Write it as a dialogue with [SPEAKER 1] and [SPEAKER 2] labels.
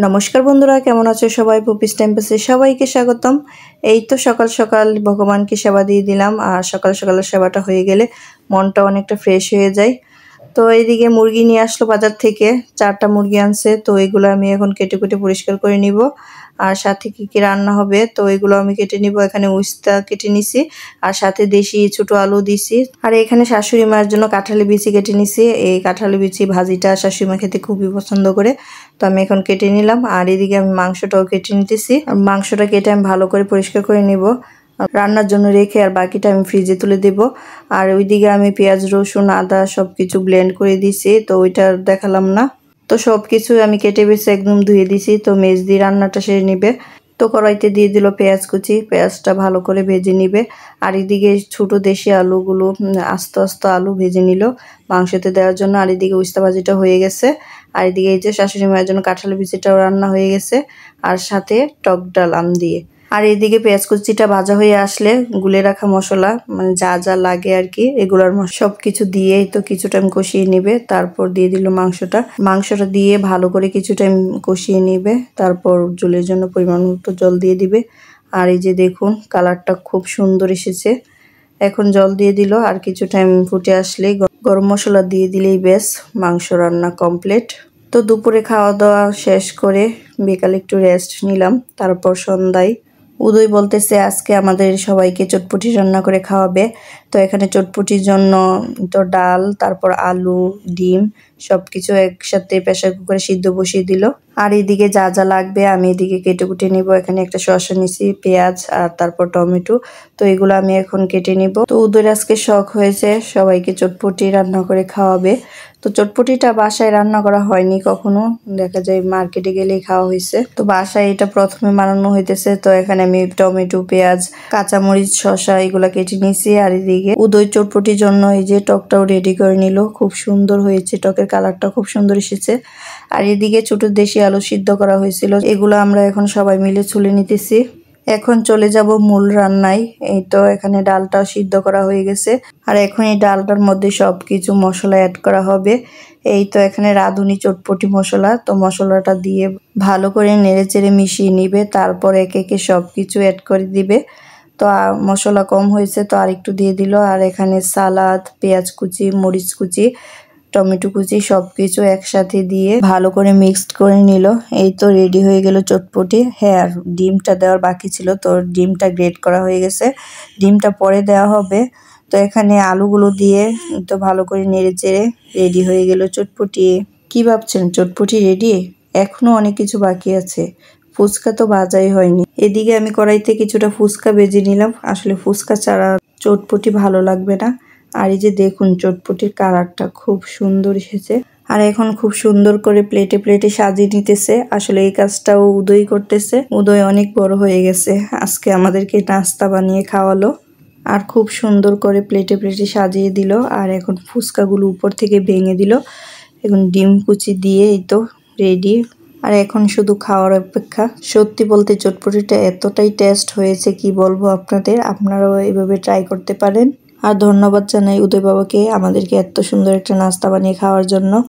[SPEAKER 1] নমস্কার বন্ধুরা, কেমন আছো সবাই? পুপিস টেম্পসে সবাইকে স্বাগতম। এই তো সকাল সকাল ভগবানকে সেবা দিয়ে দিলাম, আর সকাল সকালের সেবাটা হয়ে গেলে মনটা অনেকটা ফ্রেশ হয়ে যায়। তো এইদিকে মুরগি নিয়ে আসলো বাজার থেকে, 4টা মুরগি আনছে। তো এগুলো আমি এখন কেটে কেটে পরিষ্কার করে নিব, আর সাথে কি কি রান্না হবে তো এগুলো আমি কেটে নিব। এখানে উস্তা কেটে নিছি, আর সাথে দেশি ছোট আলু দিছি। আর এখানে শাশুড়ি মায়ের জন্য কাঁঠালি বিচি কেটে নিছি। এই কাঁঠালি বিচি ভাজিটা শাশুড়ি মা খেতে খুবই পছন্দ করে, তো আমি এখন কেটে নিলাম। আর এদিকে আমি মাংসটাও কেটে নিতেছি। মাংসটা কেটে আমি ভালো করে পরিষ্কার করে নিব রান্নার জন্য রেখে, আর বাকিটা আমি ফ্রিজে তুলে দেব। আর ওইদিকে আমি পেঁয়াজ রসুন আদা সবকিছু ব্লেন্ড করে দিছি, তো ওইটা দেখালাম না। তো সবকিছু আমি কেটে বেছে একদম ধুয়ে দিছি। তো মেজ দিয়ে রান্নাটা সেরে নিবে। তো কড়াইতে দিয়ে দিল পেঁয়াজ কুচি, পেঁয়াজটা ভালো করে ভেজে নিবে। আর এদিকে ছোট দেশি আলুগুলো আস্তে আস্তে আলু ভেজে নিল মাংসতে দেওয়ার জন্য। আর এদিকে উস্তা ভাজিটা হয়ে গেছে। আর এদিকে এই যে শাশুড়ি মায়ের জন্য কাঁঠালি বিচিটাও রান্না হয়ে গেছে, আর সাথে টক ডাল আম দিয়ে। আর এদিকে পেঁয়াজ কুচিটা ভাজা হয়ে আসলে গুলে রাখা মশলা, মানে যা যা লাগে আর কি এগুলোর সবকিছু দিয়ে তো কিছু টাইম কষিয়ে নিবে। তারপর দিয়ে দিল মাংসটা দিয়ে ভালো করে কিছু টাইম কষিয়ে নিবে। তারপর ঝোলের জন্য পরিমাণ মতো জল দিয়ে দিবে। আর এই যে দেখুন কালারটা খুব সুন্দর এসেছে। এখন জল দিয়ে দিল, আর কিছু টাইম ফুটে আসলে গরম মশলা দিয়ে দিলেই বেশ মাংস রান্না কমপ্লিট। তো দুপুরে খাওয়া দাওয়া শেষ করে বিকালে একটু রেস্ট নিলাম। তারপর সন্ধ্যায় উদয় বলতেছে আজকে আমাদের সবাইকে চটপটি রান্না করে খাওয়াবে। তো এখানে চটপটির জন্য তো ডাল, তারপর আলু, ডিম সবকিছু একসাথে প্রেসার কুকারে সিদ্ধ বসিয়ে দিল। আর এদিকে যা যা লাগবে আমি এদিকে কেটে কুটে নিব। এখানে একটা শসা নিছি, পেঁয়াজ আর তারপর টমেটো। তো এগুলো আমি এখন কেটে নিব। তো উদয়ের আজকে শখ হয়েছে সবাইকে চটপটি রান্না করে খাওয়াবে। তো চটপটিটা বাসায় রান্না করা হয়নি কখনো, দেখা যায় মার্কেটে গেলেই খাওয়া হয়েছে। তো বাসায় এটা প্রথমে বানানো হইতেছে। তো এখানে আমি টমেটো, পেঁয়াজ, কাঁচামরিচ, শসা এগুলা কেটে নিয়েছি। আর এদিকে উদয় চটপটির জন্য এই যে টকটাও রেডি করে নিল। খুব সুন্দর হয়েছে, টকের কালারটা খুব সুন্দর এসেছে। আর এদিকে ছোট দেশি আলু সিদ্ধ করা হয়েছিল, এগুলো আমরা এখন সবাই মিলে ছুলে নিতেছি। এখন চলে যাব মূল রান্নায়। এই তো এখানে ডালটাও সিদ্ধ করা হয়ে গেছে, আর এখন এই ডালটার মধ্যে সবকিছু মশলা অ্যাড করা হবে। এই তো এখানে রাঁধুনি চটপটি মশলা, তো মশলাটা দিয়ে ভালো করে নেড়ে চেড়ে মিশিয়ে নিবে। তারপর একে একে সবকিছু অ্যাড করে দিবে। তো মশলা কম হয়েছে তো আর একটু দিয়ে দিল। আর এখানে সালাদ, পেঁয়াজ কুচি, মরিচ কুচি, টমেটো কুচি সবকিছু একসাথে দিয়ে ভালো করে মিক্সড করে নিল। এই তো রেডি হয়ে গেল চটপটি। হ্যাঁ, আর ডিমটা দেওয়ার বাকি ছিল, তো ডিমটা গ্রেট করা হয়ে গেছে, ডিমটা পরে দেওয়া হবে। তো এখানে আলুগুলো দিয়ে তো ভালো করে নেড়ে চেড়ে রেডি হয়ে গেল চটপটি। কি ভাবছেন চটপটি রেডি? এখনো অনেক কিছু বাকি আছে, ফুচকা তো ভাজাই হয়নি। এদিকে আমি কড়াইতে কিছুটা ফুচকা ভেজে নিলাম। আসলে ফুচকা ছাড়া চটপটি ভালো লাগবে না। আর এই যে দেখুন চটপটির কালারটা খুব সুন্দর এসেছে। আর এখন খুব সুন্দর করে প্লেটে প্লেটে সাজিয়ে নিতেছে। আসলে এই কাজটাও উদয় করতেছে। উদয় অনেক বড় হয়ে গেছে, আজকে আমাদেরকে নাস্তা বানিয়ে খাওয়ালো। আর খুব সুন্দর করে প্লেটে প্লেটে সাজিয়ে দিল। আর এখন ফুচকাগুলো উপর থেকে ভেঙে দিল। এখন ডিম কুচি দিয়ে এই তো রেডি। আর এখন শুধু খাওয়ার অপেক্ষা। সত্যি বলতে চটপটিটা এতটাই টেস্ট হয়েছে কি বলবো আপনাদের, আপনারাও এইভাবে ট্রাই করতে পারেন। আর ধন্যবাদ জানাই উদয় বাবাকে আমাদেরকে এত সুন্দর একটা নাস্তা বানিয়ে খাওয়ার জন্য।